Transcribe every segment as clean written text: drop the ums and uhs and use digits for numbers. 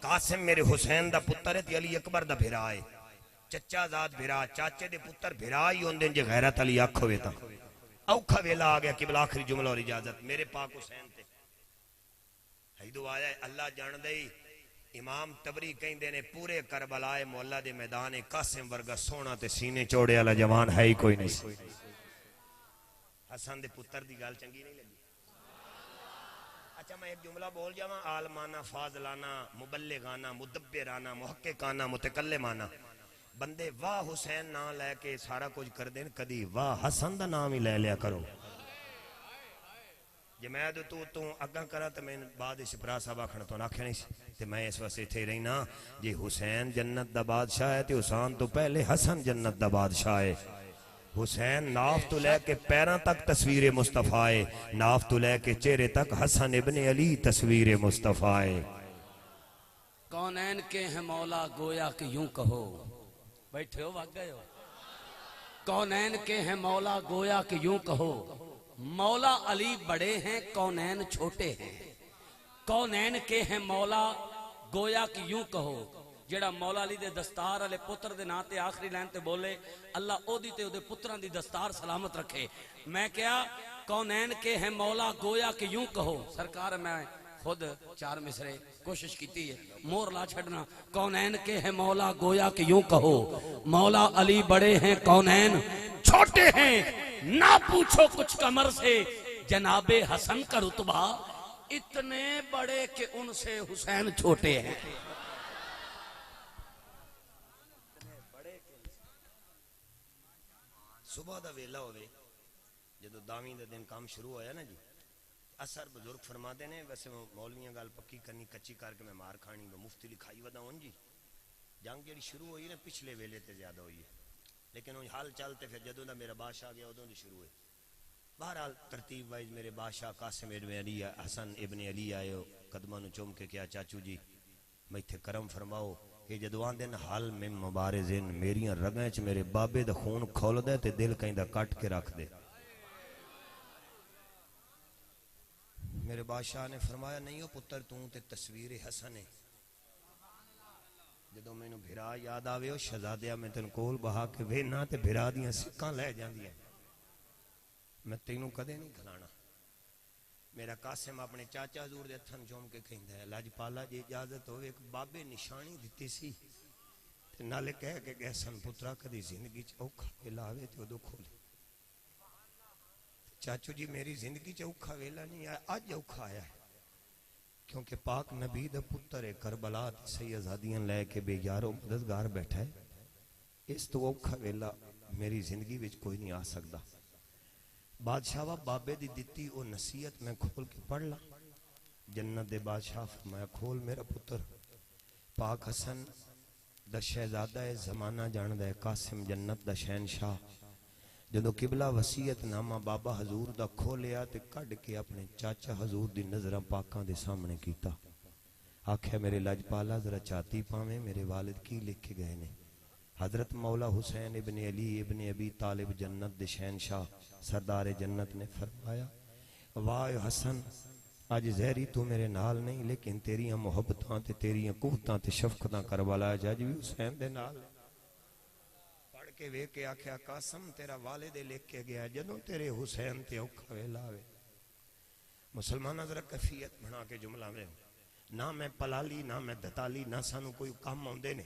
قاسم میرے حسین دا پتر ہے تے علی اکبر دا بھرا ہے چچا زاد بھرا چاچے دے پتر بھرا ہی ہوندے جے غیرت علی آکھو وے تا اوکھا ویلا آ گیا قبلہ آخری جملہ اور اجازت میرے پاک حسین تے حیدو آیا اللہ جان دے امام تبری کہیں دینے پورے کربلا مولا دے میدان قاسم ورگا سونا تے سینے چوڑے والا جوان ہے ہی کوئی نہیں حسن دے پتر دی گال چنگی نہیں لگی اچھا میں ایک جملہ بول جاواں عالمانہ فاضلانہ مبلغانہ مدبرانہ محققانہ متکلمانہ بندے واہ حسین نام لے کے سارا کچھ کر دین کدی واہ حسن دا نام ہی لے لیا کرو جی میں تو اگاں کرا تو میں بعد شپرا صاحب آکھنا تو ناکھے نہیں تے میں اس واسطے تھے رہی نا جی حسین جنت دا بادشاہ ہے تے حسین تو پہلے حسن جنت دا بادشاہ ہے حسین ناف تو لے کے پیران تک تصویر مصطفیٰ ہے ناف تو لے کے چہرے تک حسن ابن علی تصویر مصطفیٰ ہے کونین کے ہیں مولا گویا کہ یوں کہو بیٹھے ہو وقت گئے ہو کونین کے ہیں مولا گویا کہ یوں کہو مولا علی بڑے ہیں کونین چھوٹے ہیں کونین کے ہیں مولا گویا کہ یوں کہو جیڑا مولا علی دے دستار علی پتر دے ناتے آخری لین تے بولے اللہ او دی تے او دے پتران دی دستار سلامت رکھے میں کیا کونین کے ہیں مولا گویا کہ یوں کہو سرکار میں خود چار مصرے کوشش کیتی ہے مور لا چھڑنا کونین کے ہیں مولا گویا کہ یوں کہو مولا علی بڑے ہیں کونین چھوٹے ہیں نہ پوچھو کچھ کمر سے جناب حسن کا رتبہ اتنے بڑے کہ ان سے حسین چھوٹے ہیں صبح دا ویلا ہوئے جدو داویں دا دن کام شروع ہویا نا جی اثر بزرگ فرما دینے ویسے مولویاں گال پکی کرنی کچی کر کے میں مار کھانی میں مفتی لکھائی ودا ہوں جی جنگ جڑی شروع ہوئی نا پچھلے ویلے تے زیادہ ہوئی ہے لیکن وہ حال چلتے پھر جدو دا میرا بادشاہ گیا ادوں دی شروع ہوئی بہرحال ترتیب وائز میرے بادشاہ قاسم ابن علی حسن ابن علی آئے قدمہ نو چوم کے کیا چاچو جی میں تھے کرم فرماؤ کہ جدو آن دن حال میں مبارزین میریاں رگیں چ میرے بابے دا خون کھول دے تے دل کہیں دا کٹ کے رکھ دے میرے بادشاہ نے فرمایا نہیں ہو پتر تے تصویر حسن ہے جدو میں نو بھرا یاد آوے ہو شہزادیہ میں تن کول بہا کے وینا تے بھرا دیاں سکاں لے جان دیا میں تینوں کدے نہیں کھلانا میرا قاسم اپنے چاچا حضور دے تھن جوم کے کہیں دے لاج پالا جی اجازت ہوئے ایک بابے نشانی دیتی سی تے نالے کہہ کے گئے سن پترا کدی زندگی چوکھا ویلا تے ادو کھولے چاچو جی میری زندگی چوکھا ویلا نہیں آیا آج اوکھا آیا ہے کیونکہ پاک نبی دا پتر کربلا سیدزادیاں لے کے بے یارو مددگار بیٹھا ہے اس تو اوکھا ویلا میری زندگی وچ کوئی نہیں آ سکتا بادشاہ بابے دی دیتی او نصیحت میں کھول کے پڑھ لا جنت دے بادشاہ فرمایا کھول میرا پتر پاک حسن دا شہزادہ زمانہ جان دے قاسم جنت دا شہنشاہ جدو قبلہ وسیعت نامہ بابا حضور دا کھولیا تے کڑ کے اپنے چاچا حضور دی نظرہ پاکاں دے سامنے کیتا آکھے میرے لاجپالا ذرا چاہتی پاویں میرے والد کی لکھ کے گئے نے حضرت مولا حسین ابن علی ابن ابی طالب جنت دے شہنشاہ سردار جنت نے فرمایا واہ حسن آج زہری تو میرے نال نہیں لیکن تیریاں محبتاں تے تیریاں قوتاں تے شفقتاں کربلا جج بھی حسین دے نال پڑھ کے وے کے آکھیا قاسم تیرا والد لکھ کے گیا جدوں تیرے حسین تے اوکھا ویلا وے مسلمان ذرا کفیت بنا کے جملہ میں نہ میں پلالی نہ میں دتالی نہ سانو کوئی کام ہوندے نے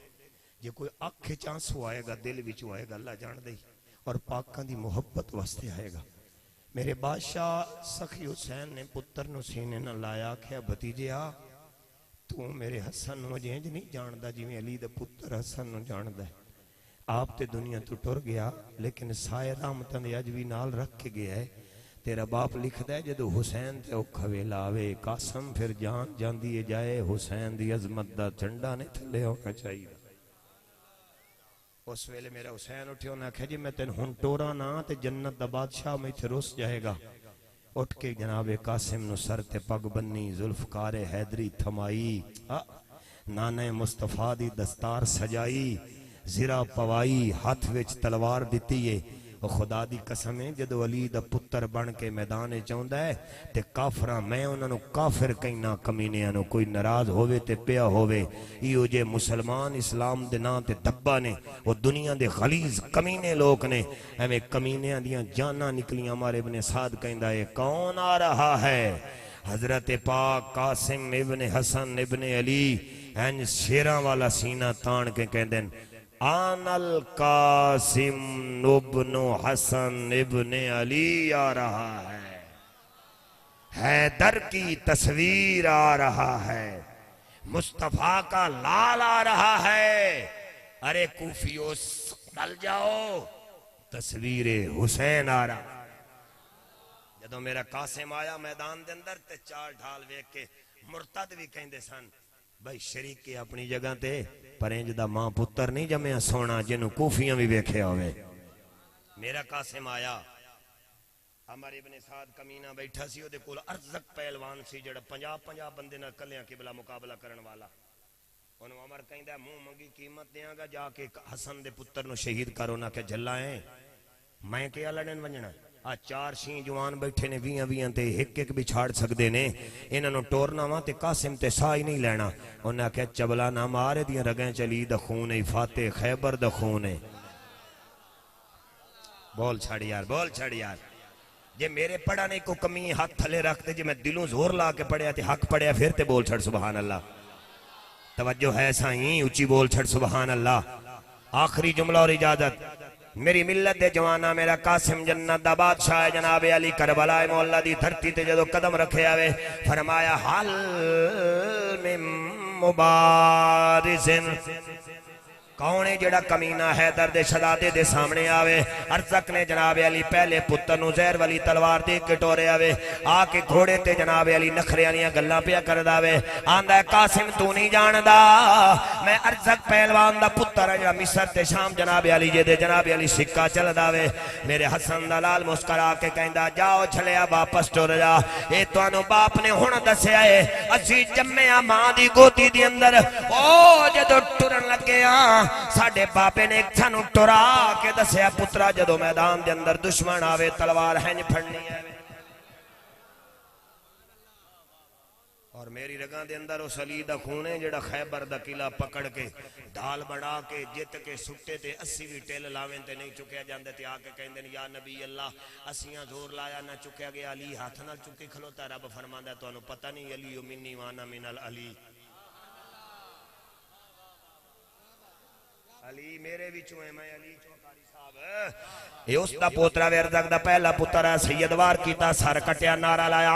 جے کوئی اکھ چانسو آئے گا دل وچ آئے گا اللہ جان دے اور پاکاں دی محبت واسطے آئے گا میرے بادشاہ سخی حسین نے پتر نو سینے نہ لایا کہا بھتیجے آ تو میرے حسن نو جینج نہیں جاندہ جی میں علی دا پتر حسن نو جاندہ ہے آپ تے دنیا تو ٹر گیا لیکن سائے رحمتن یجوی نال رکھ کے گیا ہے تیرا باپ لکھ دے جدو حسین تے اوکھا ویلا آوے قاسم پھر جان جان دیے جائے حسین دی عظمت دا چنڈا نے تھلے ہونا چاہیے اس ویلے میرا حسین اٹھے ہونا کہا جی میں تین ہن ٹورا نا تے جنت دا بادشاہ میں تھے رس جائے گا اٹھ کے جناب قاسم نو سر تے پگ بنی ذوالفقار حیدری تھمائی نانے مصطفیٰ دی دستار سجائی زرہ پوائی ہاتھ وچ تلوار دیتی ہے وہ خدا دی قسم ہے جدو علی دا پتر بن کے میدان چاہندا ہے تے کافراں میں انہاں نو کافر کہنا کمینیاں نو کوئی ناراض ہووے تے پیا ہووے ایو جے مسلمان اسلام دے نام تے دبا نے وہ دنیا دے غلیظ کمینے لوگ نے ایویں کمینیاں دیاں جاناں نکلیاں ہمارے ابن سعد کہندا ہے کون آ رہا ہے حضرت پاک قاسم ابن حسن ابن علی این شیراں والا سینہ تان کے کہندے آن القاسم ابن حسن ابن علی آ رہا ہے حیدر کی تصویر آ رہا ہے مصطفیٰ کا لال آ رہا ہے ارے کوفیو ڈل جاؤ تصویر حسین آ رہا جدو میرا قاسم آیا میدان دے اندر تے چار ڈھال ویک کے مرتد بھی کہندے سن بھائی شریک کے اپنی جگہ تے پرینج دا ماں پتر نہیں جمعہ سونا جنہوں کوفیاں بھی ویکھے ہوئے میرا قاسم آیا ہمارے ابن سعد کمینہ بیٹھا سی دے کول ارزق پہلوان سی جڑا 50 بندے نہ کلیاں قبلہ مقابلہ کرن والا انہوں عمر کہندہ منہ منگی قیمت دیاں گا جا کے حسن دے پتر نو شہید کرو نہ کہ جلائیں میں کیا لڑن ونجنا آ چار شین جوان بیٹھے نے ویاں تے ایک بھی چھاڑ سکدے نے انہاں نو ٹورنا وا تے قاسم تے سا ہی نہیں لینا انہاں کہ چبلا نہ مارے دیاں رگیں چلی دا خون ہے فاتح خیبر دا خون ہے بول چھڑ یار جے میرے پڑھا نہیں کو کمی ہاتھ تھلے رکھتے جے میں دلوں زور لا کے پڑھیا تے حق پڑھیا پھر تے بول چھڑ سبحان اللہ توجہ ہے سائیں اچھی بول چھڑ سبحان اللہ آخری جملہ اور اجازت میری ملت دے جوانا میرا قاسم جنت دا بادشاہ جناب علی کربلا مولا دی دھرتی تے جدو قدم رکھے آوے فرمایا حل من مبارزن کون ہے جڑا کمینہ حیدر دے شہزادے دے سامنے آوے ارزق نے جناب علی پہلے پتر نو زہر والی تلوار دے کے ٹورے آوے آ کے گھوڑے تے جناب علی نخرے والیاں گلاں پیا کر داوے آندا ہے قاسم تو نہیں جاندا میں ارزق پہلوان دا پتر ہے جڑا مصر تے شام جناب علی جے دے جناب علی سکہ چل داوے میرے حسن دا لال مسکرا کے کہندا جاؤ چھلیا واپس ٹر جا اے تانوں باپ نے ہن دسیا اے اسی جمعیا ماں دی گودی دی اندر او جدو ٹرن لگے ساڑھے باپے نے ایک تھانو ٹرا کے دسیا پترا جدو میدان دے اندر دشمن آوے تلوار ہنج پھڑنی ہے اور میری رگاں دے اندر اس علی دا خونے جڑا خیبر دا قلعہ پکڑ کے ڈھال بڑھا کے جت کے سٹے تے 80 بھی ٹیل لاویں تے نہیں چکیا جاندے تے آکے کہیں دن یا نبی اللہ اسیاں زور لایا نہ چکیا گیا علی ہاتھ نہ چکے کھلوتا رب فرماندہ تو انہوں پتہ نہیں علی منی وانا من العلی علی میرے وچوں ہے میں علی چوکاری صاحب اے اس دا پوترا ورزق دا پہلا پتر ہے سید وار کیتا سر کٹیا نعرہ لایا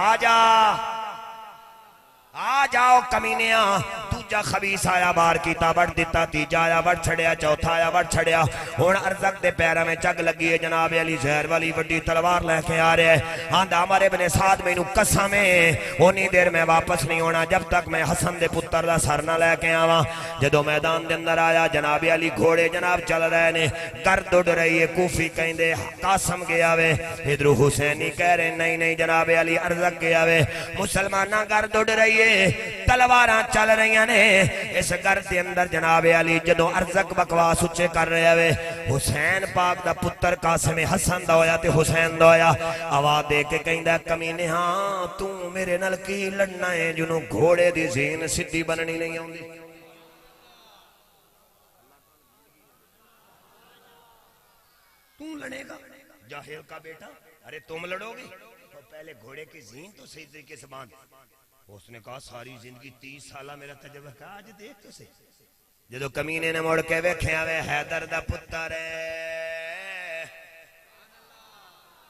آ جاؤ کمینیاں دوجا خبیث آیا بار کیتا وڑ دیتا تیجا آیا وڑ چھڑیا چوتھا آیا وڑ چھڑیا ہون ارزق دے پیرہ میں چگ لگی ہے جناب علی زہر والی وڈی تلوار لے کے آ رہے ہیں آندہ ہمارے ابن سعد میں نو قسم ہے ہونی دیر میں واپس نہیں ہونا جب تک میں حسن دے پتر دا سر نہ لے کے آواں جدو میدان دے اندر آیا جناب علی گھوڑے جناب چل رہے نے گرد اڑ رہی ہے کوفی کہیں دے قاسم گیا وے ادھر حسینی کہہ رہے نہیں جناب علی ارزق گیا وے مسلمانہ گرد اڑ رہی ہے تلواراں چل رہی ہیں اس گھر دے اندر جناب علی جدو ارزق بکواس اچھے کر رہے ہوئے حسین پاک دا پتر قاسم حسن دا ہویا تے حسین دا ہویا آواز دے کے کہیں دا کمینے ہاں تو میرے نل کی لڑنا ہے جنہوں گھوڑے دی زین سدھی بننی نہیں ہوں دی تم لڑے گا جاہل کا بیٹا ارے تم لڑو گی تو پہلے گھوڑے کی زین تو صحیح طریقے سے باندھ اس نے کہا ساری زندگی 30 سالہ میرا تجربہ کہا آج دیکھ تو سے جدو کمینے نے موڑ کے ویکھے آوے حیدر دا پتر ہے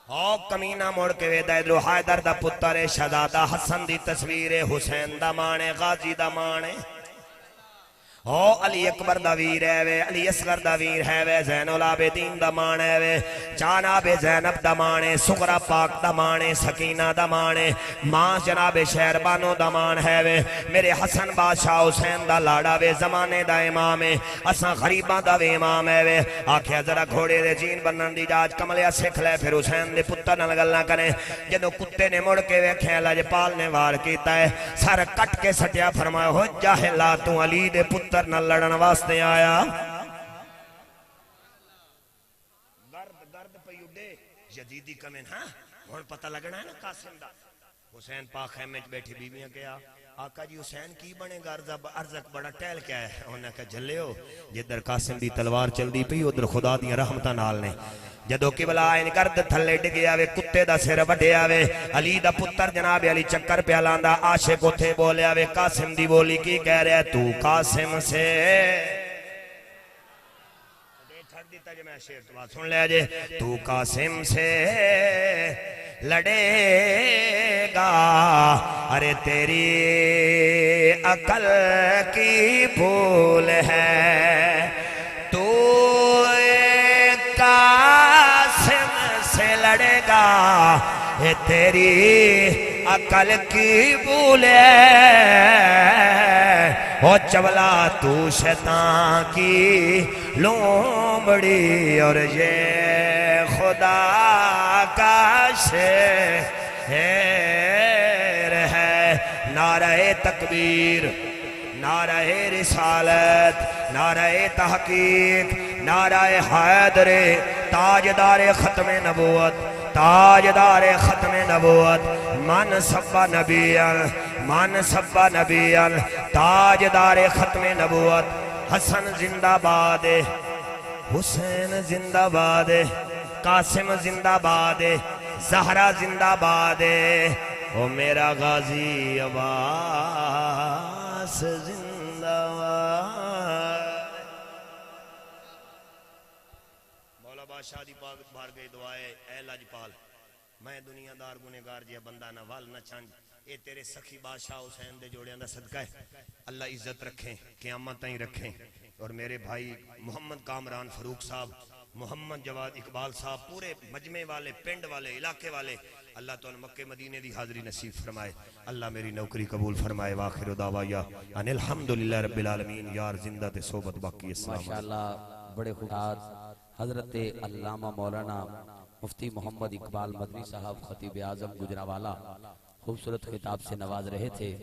او کمینہ موڑ کے ویدہ ادھر حیدر دا پتر ہے شہزادہ حسن دی تصویر ہے حسین دا مانے غازی دا مانے او علی اکبر دا ویر ہے وے علی اصغر دا ویر ہے وے زین العابدین دا مان ہے وے جناب زینب دا مانے سغرا پاک دا مانے سکینہ دا مانے ماں جناب شہربانو دا مان ہے وے میرے حسن بادشاہ حسین دا لاڑا وے زمانے دا امام ہے اساں غریباں دا وے امام ہے وے آکھیا ذرا گھوڑے دے جین بنن دی جاج کملیا سکھ لے پھر حسین دے پتر نال گلاں کریں جدوں کتے نے مڑ کے ویکھیا لاجپال نے وار کیتا ہے سر کٹ کے سٹیا فرمایا ہو جاہلا تو علی دے پتر نہ لڑن واسطے آیا گرد پئی یزیدی کمن ہاں ہن پتہ لگنا ہے نا قاسم دا حسین پاک خیمے وچ بیٹھی بیویاں کہیا آقا جی حسین کی بنے گا ارزق بڑا ٹہل کیا ہے انہاں کہا جھلیو جدھر قاسم دی تلوار چلدی پئی ادھر خدا دی رحمتاں نال نے جدو قبلہ آئین گرد تھلے ڈگیا وے کتے دا سر وڈیا وے علی دا پتر جناب علی چکر پہ لاندا عاشق اتھے بولیا وے قاسم دی بولی کی کہہ رہا ہے تو قاسم سے سن لیا جے تو قاسم سے لڑے گا ارے تیری عقل کی بھول ہے تو قاسم سے لڑے گا یہ تیری عقل کی بھول ہے او چولا تو شیطان کی لومڑی اور یہ خدا کا شعر ہے نعرہ تکبیر نعرہ رسالت نعرہ تحقیق نعرہ حیدر تاجدار ختم نبوت تاجدار ختم نبوت من سبا نبیان تاجدار ختم نبوت حسن زندہ باد حسین زندہ باد قاسم زندہ باد زہرا زندہ باد او میرا غازی عباس زندہ باد مولا بادشاہ دی پاک بھار گئی دعائے اے لاجپال میں دنیا دار گنہگار جیا بندہ نہ وال نہ چنج اے تیرے سخی بادشاہ حسین دے جوڑیاں دا صدقہ ہے اللہ عزت رکھیں قیامت تائیں رکھیں اور میرے بھائی محمد کامران فاروق صاحب محمد جواد اقبال صاحب پورے مجمع والے پنڈ والے علاقے والے اللہ تو مکہ مدینے دی حاضری نصیب فرمائے اللہ میری نوکری قبول فرمائے واخر دعوایا ان الحمدللہ رب العالمین یار زندہ تے صحبت باقی السلام ماشاءاللہ بڑے خدات حضرت علامہ مولانا مفتی محمد اقبال مدنی صاحب خطیب اعظم گجرانوالہ خوبصورت خطاب سے نواز رہے تھے